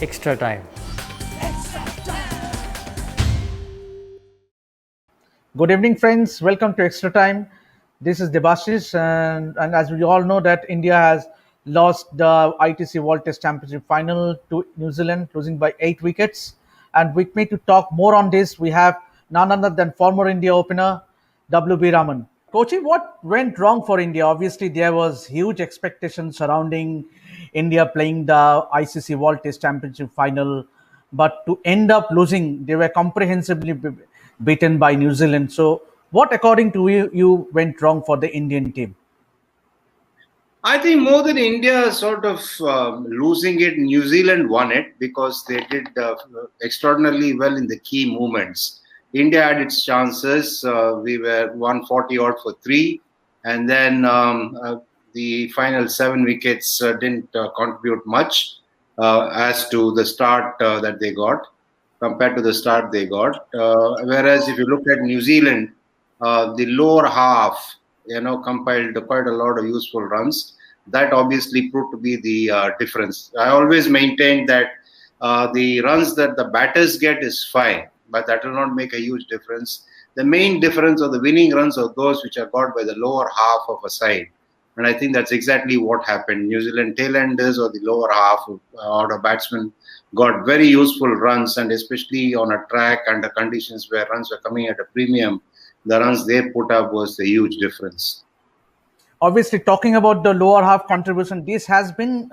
Extra time. Good evening, friends. Welcome to Extra Time. This is Debasis, and as we all know that India has lost the ITC World Test Championship final to New Zealand, losing by 8 wickets. And with me to talk more on this, we have none other than former India opener WV Raman. Coachy, what went wrong for India? Obviously, there was huge expectation surrounding India playing the ICC World Test Championship final, but to end up losing, they were comprehensively beaten by New Zealand. So, what, according to you went wrong for the Indian team? I think more than India sort of losing it, New Zealand won it because they did extraordinarily well in the key moments. India had its chances. We were 140 odd for three, and then the final 7 wickets didn't contribute much as to the start that they got compared to the start they got. Whereas if you look at New Zealand, the lower half, compiled quite a lot of useful runs. That obviously proved to be the difference. I always maintain that the runs that the batters get is fine, but that will not make a huge difference. The main difference of the winning runs are those which are got by the lower half of a side. And I think that's exactly what happened. New Zealand tailenders or the lower half of order batsmen got very useful runs, and especially on a track under conditions where runs were coming at a premium, the runs they put up was a huge difference. Obviously, talking about the lower half contribution, this has been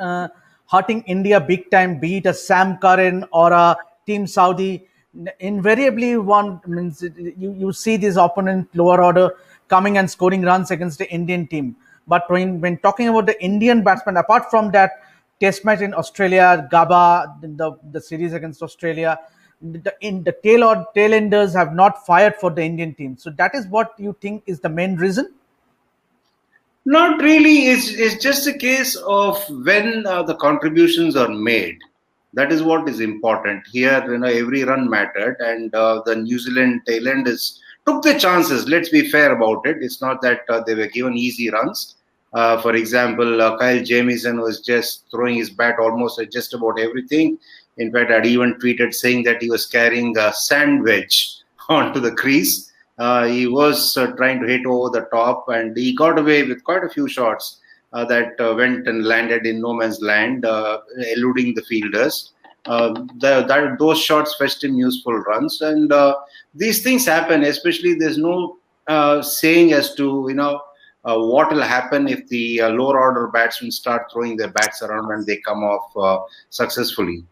hurting India big time, be it a Sam Curran or a Team Saudi. Invariably, one means you see this opponent lower order coming and scoring runs against the Indian team. But when talking about the Indian batsmen, apart from that test match in Australia, Gaba, the series against Australia, the tailenders have not fired for the Indian team. So that is what you think is the main reason? Not really. It's just a case of when the contributions are made. That is what is important here. Every run mattered, and the New Zealand tailenders took the chances. Let's be fair about it. It's not that they were given easy runs. For example, Kyle Jamieson was just throwing his bat almost at just about everything. In fact, I'd even tweeted saying that he was carrying a sandwich onto the crease. He was trying to hit over the top, and he got away with quite a few shots that went and landed in no man's land, eluding the fielders. Those shots fetched him useful runs, and these things happen. Especially, there's no saying as to what will happen if the lower order batsmen start throwing their bats around and they come off successfully.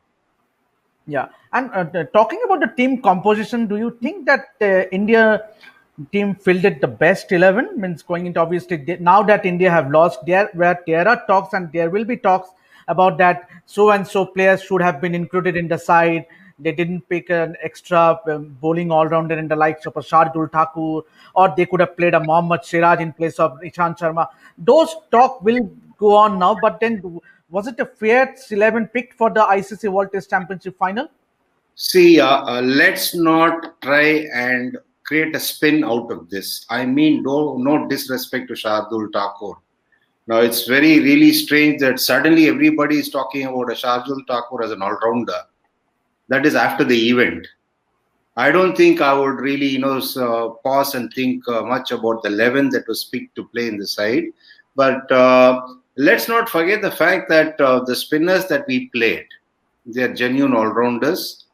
Yeah, and talking about the team composition, do you think that India team fielded the best 11? Means going into obviously now that India have lost, there are talks and there will be talks about that so and so players should have been included in the side. They didn't pick an extra bowling all rounder in the likes of a Shardul Thakur, or they could have played a Mohammad Siraj in place of Ishant Sharma. Those talk will go on now, but then was it a fair 11 picked for the ICC World Test Championship final? See, let's not try and create a spin out of this. I mean, no disrespect to Shardul Thakur. Now, it's really strange that suddenly everybody is talking about a Shardul Thakur as an all-rounder. That is after the event. I don't think I would really, pause and think much about the 11 that was picked to play in the side. But let's not forget the fact that the spinners that we played, they are genuine all-rounders.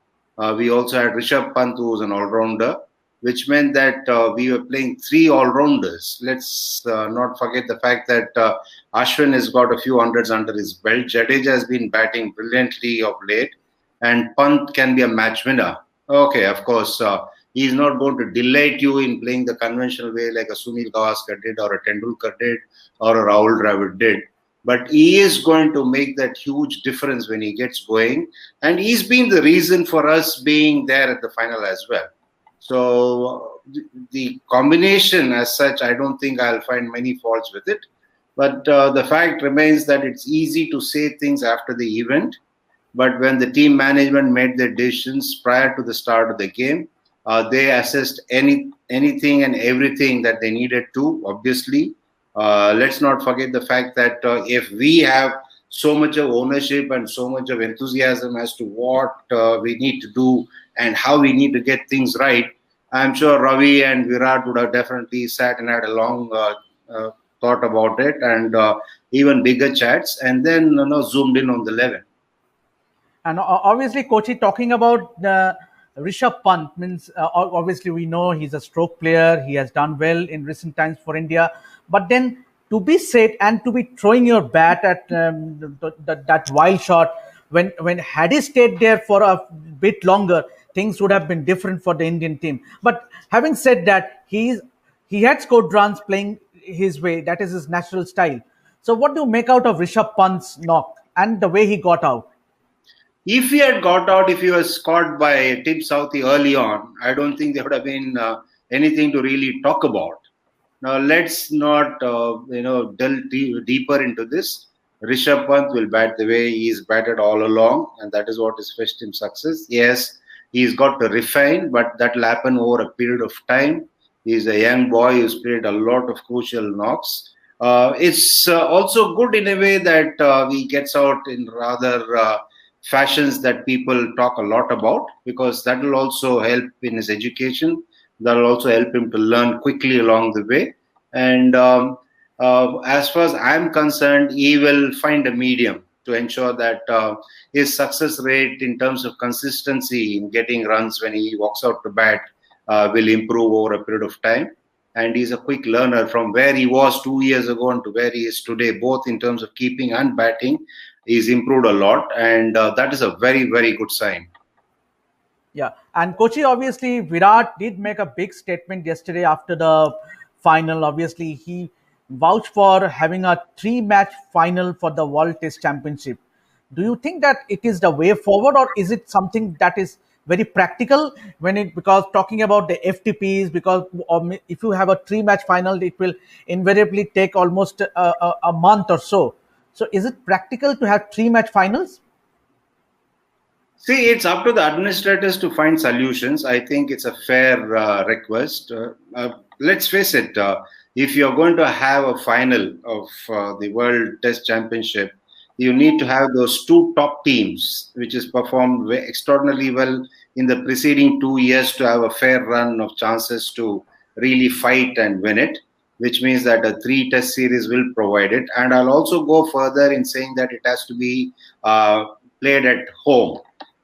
We also had Rishabh Pant, who was an all-rounder, which meant that we were playing three all-rounders. Let's not forget the fact that Ashwin has got a few hundreds under his belt. Jadeja has been batting brilliantly of late, and Pant can be a match winner. Okay, of course, he's not going to delight you in playing the conventional way like a Sunil Gavaskar did, or a Tendulkar did, or a Rahul Dravid did. But he is going to make that huge difference when he gets going. And he's been the reason for us being there at the final as well. So the combination as such, I don't think I'll find many faults with it. But the fact remains that it's easy to say things after the event. But when the team management made their decisions prior to the start of the game, they assessed anything and everything that they needed to, obviously. Let's not forget the fact that if we have so much of ownership and so much of enthusiasm as to what we need to do and how we need to get things right. I'm sure Ravi and Virat would have definitely sat and had a long thought about it, and even bigger chats, and then zoomed in on the 11. And obviously, Kochi, talking about Rishabh Pant means obviously we know he's a stroke player. He has done well in recent times for India. But then to be set and to be throwing your bat at that wild shot, when had he stayed there for a bit longer, things would have been different for the Indian team. But having said that, he had scored runs playing his way. That is his natural style. So what do you make out of Rishabh Pant's knock and the way he got out? If he had got out, if he was caught by Tim Southey early on, I don't think there would have been anything to really talk about. Now, let's not, delve deeper into this. Rishabh Pant will bat the way he's batted all along, and that is what has fetched him success. Yes, he's got to refine, but that will happen over a period of time. He's a young boy who's played a lot of crucial knocks. It's also good in a way that he gets out in rather fashions that people talk a lot about, because that will also help in his education. That will also help him to learn quickly along the way. And as far as I'm concerned, he will find a medium to ensure that his success rate in terms of consistency in getting runs when he walks out to bat will improve over a period of time. And he's a quick learner from where he was 2 years ago and to where he is today, both in terms of keeping and batting. He's improved a lot, and that is a very, very good sign. Yeah, and Kochi, obviously Virat did make a big statement yesterday after the final. Obviously, he vouched for having a three-match final for the World Test Championship. Do you think that it is the way forward, or is it something that is very practical when it, because talking about the FTPs, because if you have a three-match final, it will invariably take almost a month or so. So, is it practical to have three-match finals? See, it's up to the administrators to find solutions. I think it's a fair request. Let's face it, if you're going to have a final of the World Test Championship, you need to have those two top teams, which has performed extraordinarily well in the preceding 2 years, to have a fair run of chances to really fight and win it, which means that a three-test series will provide it. And I'll also go further in saying that it has to be played at home.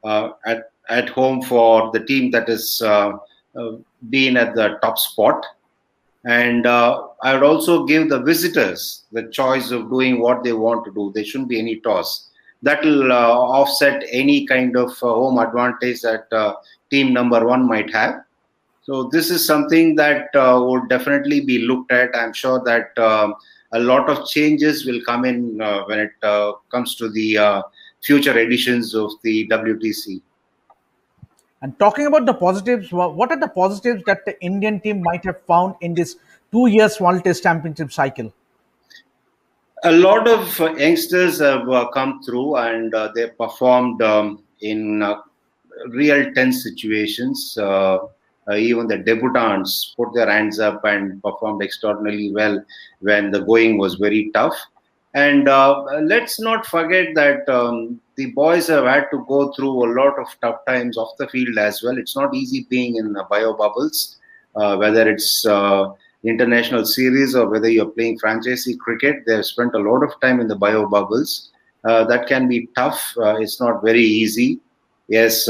At home for the team that has been at the top spot. And I would also give the visitors the choice of doing what they want to do. There shouldn't be any toss. That will offset any kind of home advantage that team number one might have. So this is something that would definitely be looked at. I'm sure that a lot of changes will come in when it comes to the future editions of the WTC. And talking about the positives, what are the positives that the Indian team might have found in this 2 years World Test Championship cycle? A lot of youngsters have come through, and they performed in real tense situations. Even the debutants put their hands up and performed extraordinarily well when the going was very tough. And let's not forget that the boys have had to go through a lot of tough times off the field as well. It's not easy being in bio bubbles, whether it's international series or whether you're playing franchisee cricket. They've spent a lot of time in the bio bubbles. That can be tough. It's not very easy. Yes,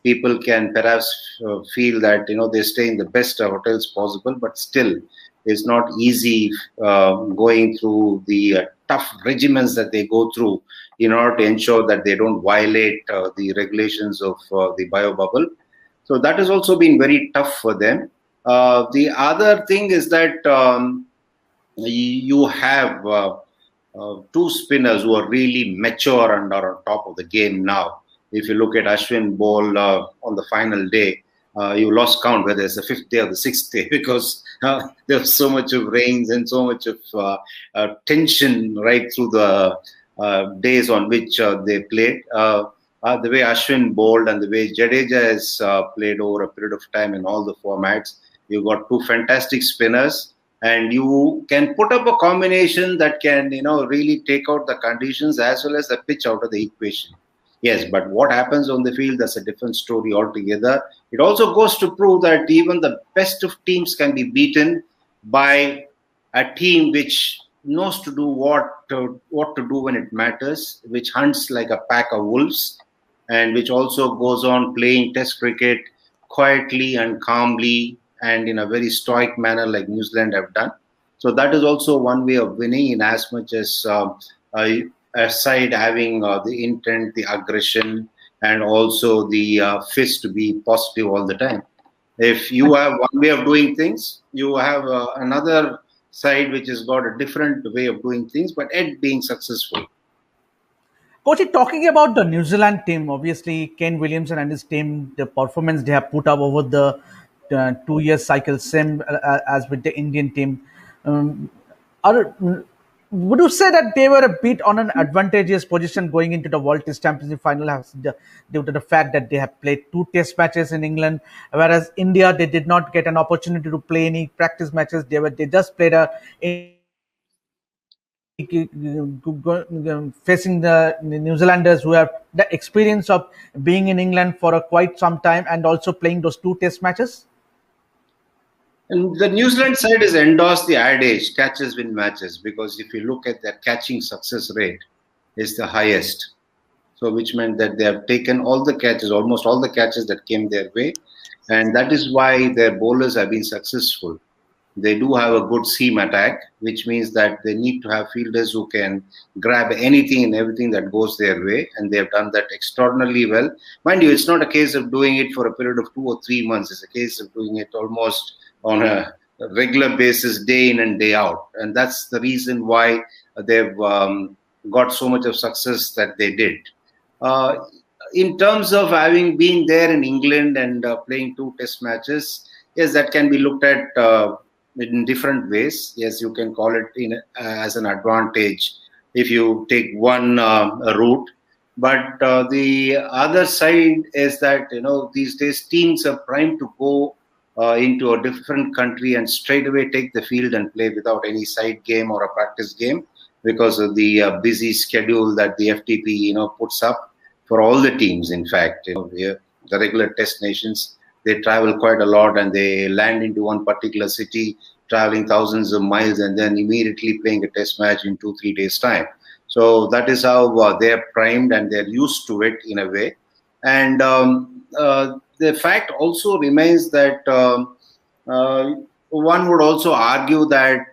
people can perhaps feel that they stay in the best hotels possible, but still, it's not easy going through the tough regimens that they go through in order to ensure that they don't violate the regulations of the bio bubble. So that has also been very tough for them. The other thing is that you have two spinners who are really mature and are on top of the game now. If you look at Ashwin Ball on the final day, you lost count whether it's the fifth day or the sixth day, because there was so much of rains and so much of tension right through the days on which they played. The way Ashwin bowled and the way Jadeja has played over a period of time in all the formats, you've got two fantastic spinners. and you can put up a combination that can, really take out the conditions as well as the pitch out of the equation. Yes, but what happens on the field, that's a different story altogether. It also goes to prove that even the best of teams can be beaten by a team which knows to do what to do when it matters, which hunts like a pack of wolves, and which also goes on playing Test cricket quietly and calmly and in a very stoic manner, like New Zealand have done. So that is also one way of winning, in as much as a side having the intent, the aggression, and also the fist to be positive all the time. If you have one way of doing things, you have another side which has got a different way of doing things, but yet being successful. Coach, talking about the New Zealand team, obviously Ken Williamson and his team, the performance they have put up over the 2 year cycle, same as with the Indian team. Um, are, would you say that they were a bit on an advantageous position going into the World Test Championship final, due to the fact that they have played two Test matches in England, whereas India they did not get an opportunity to play any practice matches. They just played a facing the New Zealanders who have the experience of being in England for a quite some time and also playing those two Test matches. And the New Zealand side has endorsed the adage catches win matches, because if you look at their catching success rate, is the highest. So which meant that they have taken all the catches, almost all the catches that came their way, and that is why their bowlers have been successful. They do have a good seam attack, which means that they need to have fielders who can grab anything and everything that goes their way, and they have done that extraordinarily well. Mind you, it's not a case of doing it for a period of 2 or 3 months. It's a case of doing it almost on a regular basis, day in and day out, and that's the reason why they've got so much of success that they did. Uh, in terms of having been there in England and playing two Test matches, yes, that can be looked at in different ways. Yes, you can call it as an advantage if you take one route. But the other side is that, these days teams are primed to go into a different country and straight away take the field and play without any side game or a practice game, because of the busy schedule that the FTP puts up for all the teams. In fact, the regular Test nations, they travel quite a lot and they land into one particular city, traveling thousands of miles, and then immediately playing a Test match in 2 3 days time. So that is how they're primed and they're used to it in a way. And the fact also remains that uh, one would also argue that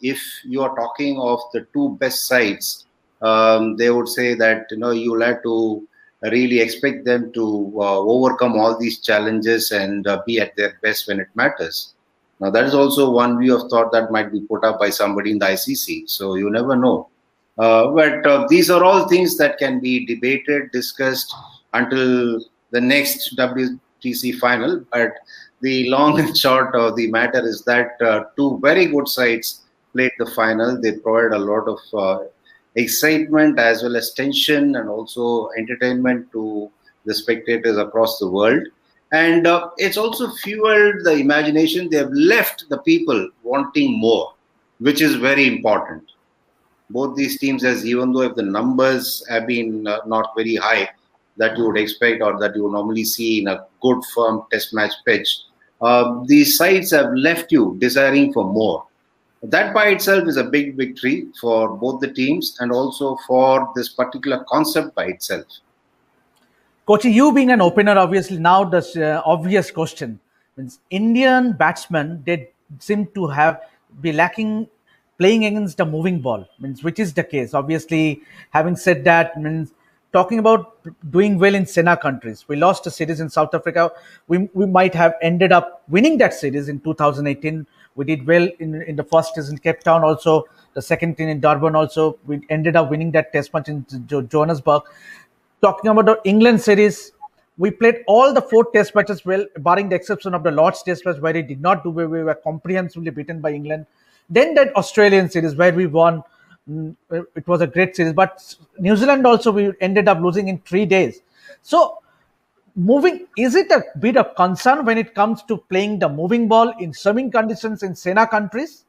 if you are talking of the two best sides, they would say that you'll have to really expect them to overcome all these challenges and be at their best when it matters. Now, that is also one view of thought that might be put up by somebody in the ICC. So you never know. But these are all things that can be debated, discussed until the next WTC final. But the long and short of the matter is that two very good sides played the final. They provided a lot of excitement as well as tension and also entertainment to the spectators across the world. And it's also fueled the imagination. They have left the people wanting more, which is very important. Both these teams, as even though if the numbers have been not very high that you would expect or that you would normally see in a good firm Test match pitch, these sides have left you desiring for more. That by itself is a big victory for both the teams and also for this particular concept by itself. Coach, you being an opener, obviously now the obvious question means Indian batsmen they seem to have be lacking playing against a moving ball, means which is the case. Obviously, having said that, means talking about doing well in Sena countries, we lost a series in South Africa. We might have ended up winning that series in 2018. We did well in the first test in Cape Town, also the second test in Durban. Also, we ended up winning that test match in Johannesburg. Talking about the England series, we played all the four test matches well, barring the exception of the Lord's test match where it did not do well. We were comprehensively beaten by England. Then that Australian series where we won, it was a great series. But New Zealand also we ended up losing in 3 days. So moving, is it a bit of concern when it comes to playing the moving ball in swimming conditions in Sena countries?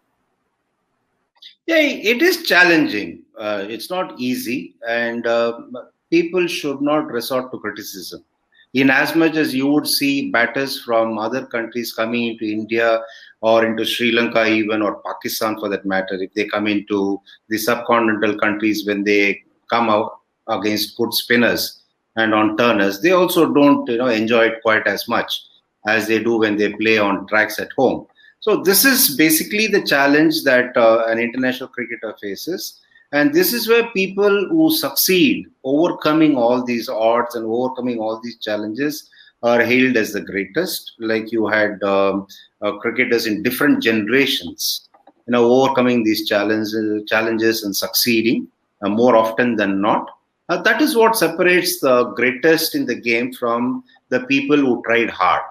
Yeah, it is challenging. It's not easy, and people should not resort to criticism. In as much as you would see batters from other countries coming into India or into Sri Lanka, even or Pakistan for that matter, if they come into the subcontinental countries when they come out against good spinners and on turners, they also don't enjoy it quite as much as they do when they play on tracks at home. So this is basically the challenge that an international cricketer faces, and this is where people who succeed overcoming all these odds and overcoming all these challenges are hailed as the greatest. Like you had cricketers in different generations, overcoming these challenges and succeeding more often than not. That is what separates the greatest in the game from the people who tried hard.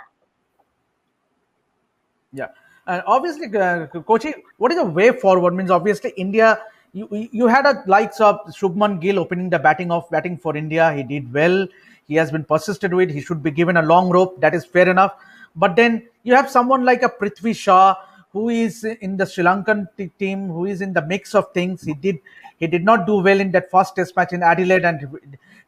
Yeah, and obviously, Kochi, what is the way forward? Means obviously India. You had a likes of Shubman Gill opening the batting for India. He did well. He has been persisted with. He should be given a long rope. That is fair enough. But then you have someone like a Prithvi Shaw who is in the Sri Lankan team, who is in the mix of things. He did not do well in that first Test match in Adelaide, and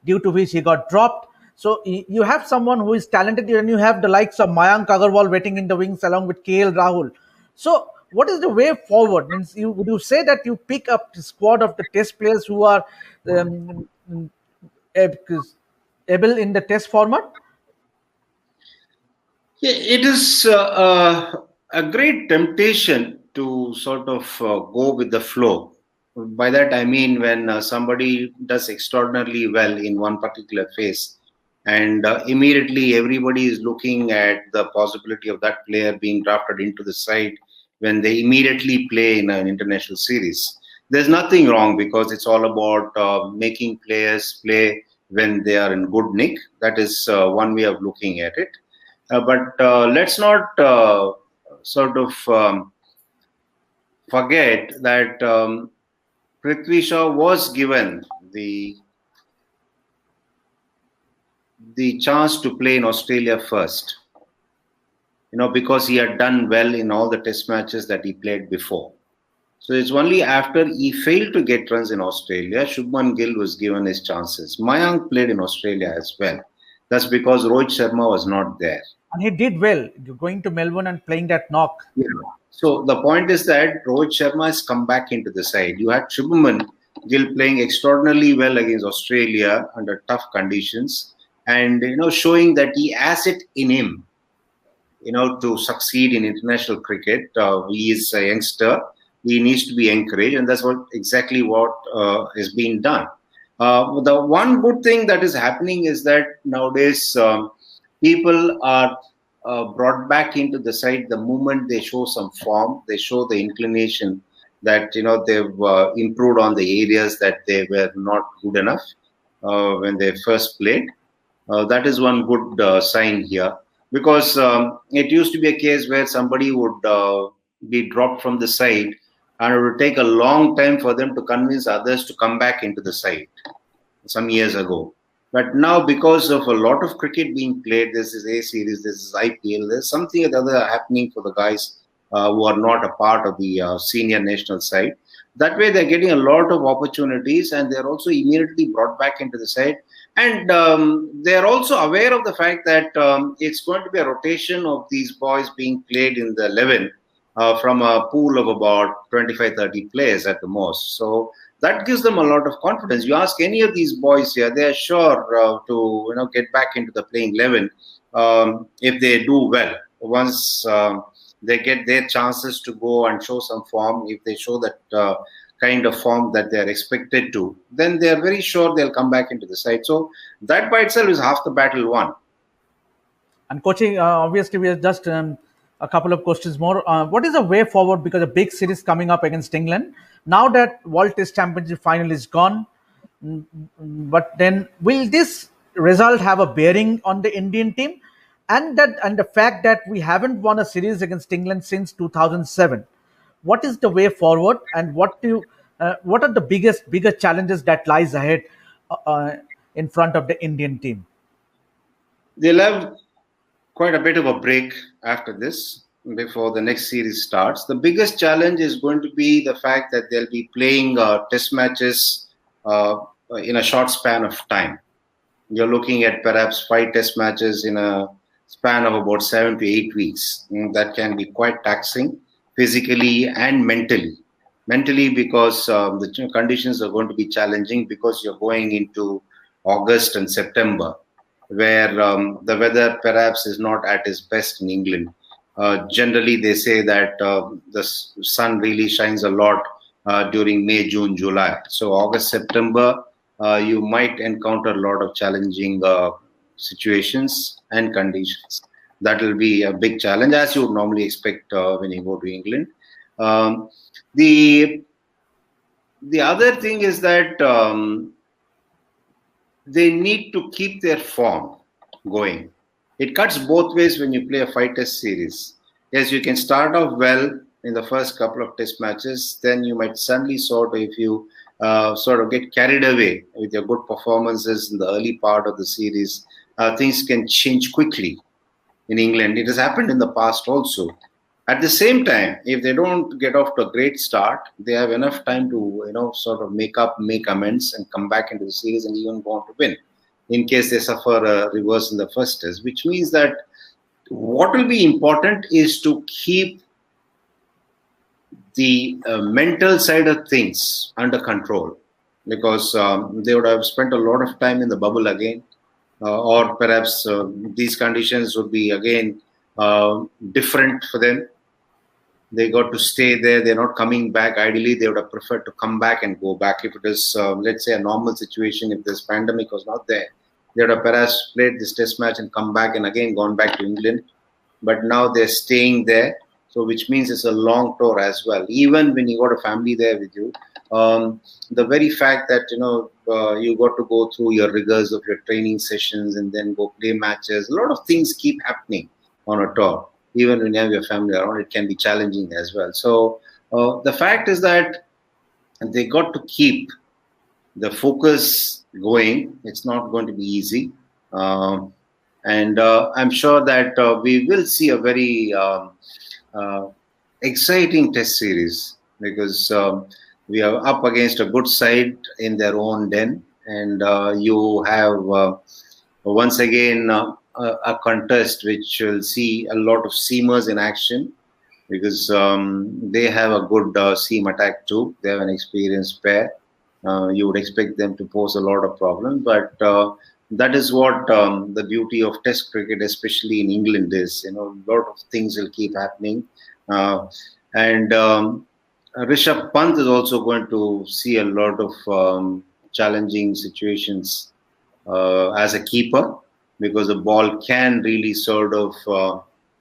due to which he got dropped. So you have someone who is talented, and you have the likes of Mayank Agarwal waiting in the wings along with KL Rahul. So what is the way forward? Means would you say that you pick up the squad of the Test players who are um, able in the Test format? Yeah, it is a great temptation to sort of go with the flow. By that I mean when somebody does extraordinarily well in one particular phase, and immediately everybody is looking at the possibility of that player being drafted into the side when they immediately play in an international series. There's nothing wrong because it's all about making players play when they are in good nick. That is one way of looking at it. But let's not sort of forget that Prithvi Shaw was given the chance to play in Australia first, because he had done well in all the test matches that he played before. So it's only after he failed to get runs in Australia, Shubman Gill was given his chances. Mayank played in Australia as well. That's because Rohit Sharma was not there. And he did well going to Melbourne and playing that knock. Yeah. So the point is that Rohit Sharma has come back into the side. You had Shubman Gill playing extraordinarily well against Australia under tough conditions, and showing that he has it in him, to succeed in international cricket. He is a youngster. He needs to be encouraged, and that's exactly what is being done. The one good thing that is happening is that nowadays people are brought back into the side the moment they show some form, they show the inclination that they've improved on the areas that they were not good enough when they first played. That is one good sign here, because it used to be a case where somebody would be dropped from the side, and it would take a long time for them to convince others to come back into the side some years ago. But now, because of a lot of cricket being played, this is A series, this is IPL, there's something or other happening for the guys who are not a part of the senior national side. That way, they're getting a lot of opportunities, and they're also immediately brought back into the side. And they're also aware of the fact that it's going to be a rotation of these boys being played in the 11 from a pool of about 25-30 players at the most. So that gives them a lot of confidence. You ask any of these boys here, they are sure to get back into the playing 11 if they do well. Once they get their chances to go and show some form, if they show that kind of form that they are expected to, then they are very sure they'll come back into the side. So that by itself is half the battle won. And coaching, obviously, we are just a couple of questions more. What is the way forward? Because a big series coming up against England. Now that World Test Championship final is gone, but then will this result have a bearing on the Indian team? And the fact that we haven't won a series against England since 2007. What is the way forward, and what are the bigger challenges that lies ahead in front of the Indian team? They'll have quite a bit of a break after this. before the next series starts. The biggest challenge is going to be the fact that they'll be playing test matches uh, in a short span of time. You're looking at perhaps 5 test matches in a span of about 7 to 8 weeks. That can be quite taxing physically and mentally. Mentally, because the conditions are going to be challenging because you're going into August and September, where the weather perhaps is not at its best in England. Generally, they say that the sun really shines a lot during May, June, July. So, August, September, you might encounter a lot of challenging situations and conditions. That will be a big challenge, as you would normally expect when you go to England. Um, the the other thing is that they need to keep their form going. It cuts both ways when you play a 5 test series. Yes, you can start off well in the first couple of test matches, then you might suddenly sort of, if you sort of get carried away with your good performances in the early part of the series, things can change quickly in England. It has happened in the past also. At the same time, if they don't get off to a great start, they have enough time to, sort of make amends, and come back into the series and even go on to win. In case they suffer a reverse in the first test, which means that what will be important is to keep the mental side of things under control, because they would have spent a lot of time in the bubble again, or perhaps these conditions would be again different for them. They got to stay there. They're not coming back. Ideally, they would have preferred to come back and go back. If it is, let's say, a normal situation, if this pandemic was not there, they would have perhaps played this test match and come back and again gone back to England. But now they're staying there, so which means it's a long tour as well. Even when you got a family there with you, the very fact that you got to go through your rigors of your training sessions and then go play matches, a lot of things keep happening on a tour. Even when you have your family around, it can be challenging as well. So the fact is that they got to keep the focus going. It's not going to be easy. And I'm sure that we will see a very uh, exciting test series, because we are up against a good side in their own den, and you have once again a contest which will see a lot of seamers in action, because they have a good seam attack too. They have an experienced pair. You would expect them to pose a lot of problems, but that is what the beauty of Test cricket, especially in England, is. A lot of things will keep happening, and Rishabh Pant is also going to see a lot of challenging situations as a keeper, because the ball can really sort of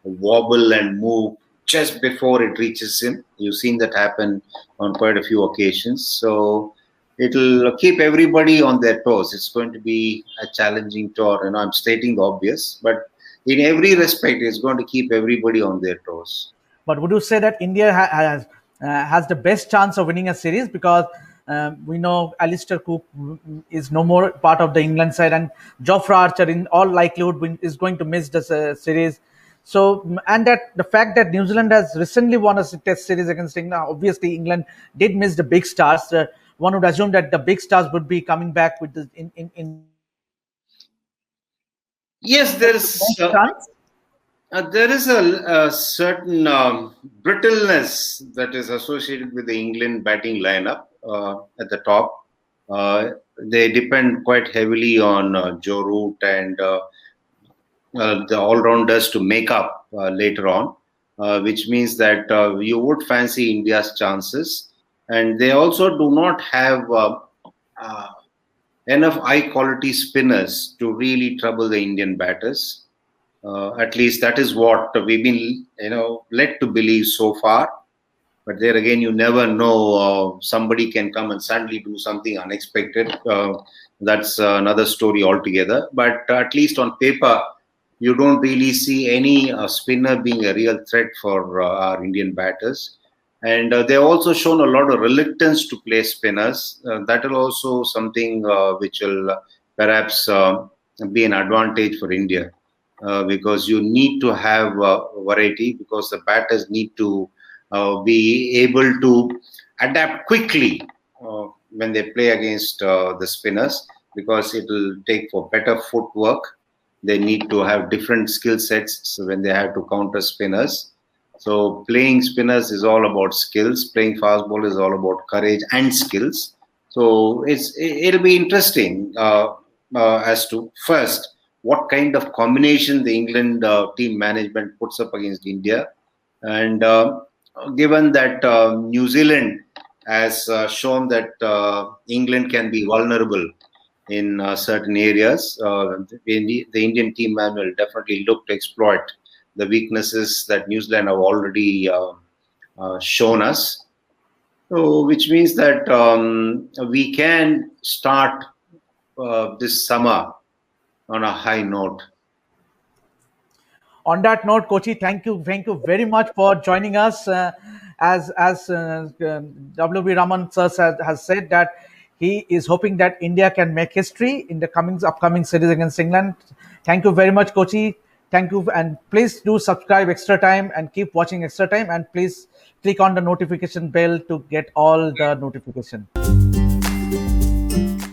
wobble and move just before it reaches him. You've seen that happen on quite a few occasions. So it'll keep everybody on their toes. It's going to be a challenging tour. I'm stating the obvious, but in every respect, it's going to keep everybody on their toes. But would you say that India has the best chance of winning a series, because we know Alistair Cook is no more part of the England side, and Jofra Archer, in all likelihood, is going to miss the series. So, and that the fact that New Zealand has recently won a test series against England, obviously England did miss the big stars. One would assume that the big stars would be coming back with the in Yes, there is a certain brittleness that is associated with the England batting lineup at the top. They depend quite heavily on Joe Root and the all-rounders to make up later on, which means that you would fancy India's chances. And they also do not have enough high-quality spinners to really trouble the Indian batters. At least that is what we've been, led to believe so far. But there again, you never know. Somebody can come and suddenly do something unexpected. That's another story altogether. But at least on paper, you don't really see any spinner being a real threat for our Indian batters. And they've also shown a lot of reluctance to play spinners. That will also something which will perhaps be an advantage for India. because you need to have variety, because the batters need to be able to adapt quickly when they play against the spinners, because it will take for better footwork. They need to have different skill sets so when they have to counter spinners. So playing spinners is all about skills. Playing fast ball is all about courage and skills. So it'll be interesting as to first what kind of combination the England team management puts up against India, and given that New Zealand has shown that England can be vulnerable in certain areas, the Indian team will definitely look to exploit the weaknesses that New Zealand have already shown us. So, which means that we can start this summer on a high note. On that note, Kochi, thank you very much for joining us. WV Raman sir has said that he is hoping that India can make history in the upcoming series against England. Thank you very much, Kochi. Thank you, and please do subscribe Extra Time and keep watching Extra Time, and please click on the notification bell to get all the notification.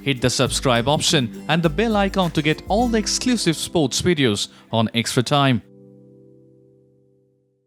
Hit the subscribe option and the bell icon to get all the exclusive sports videos on Extra Time.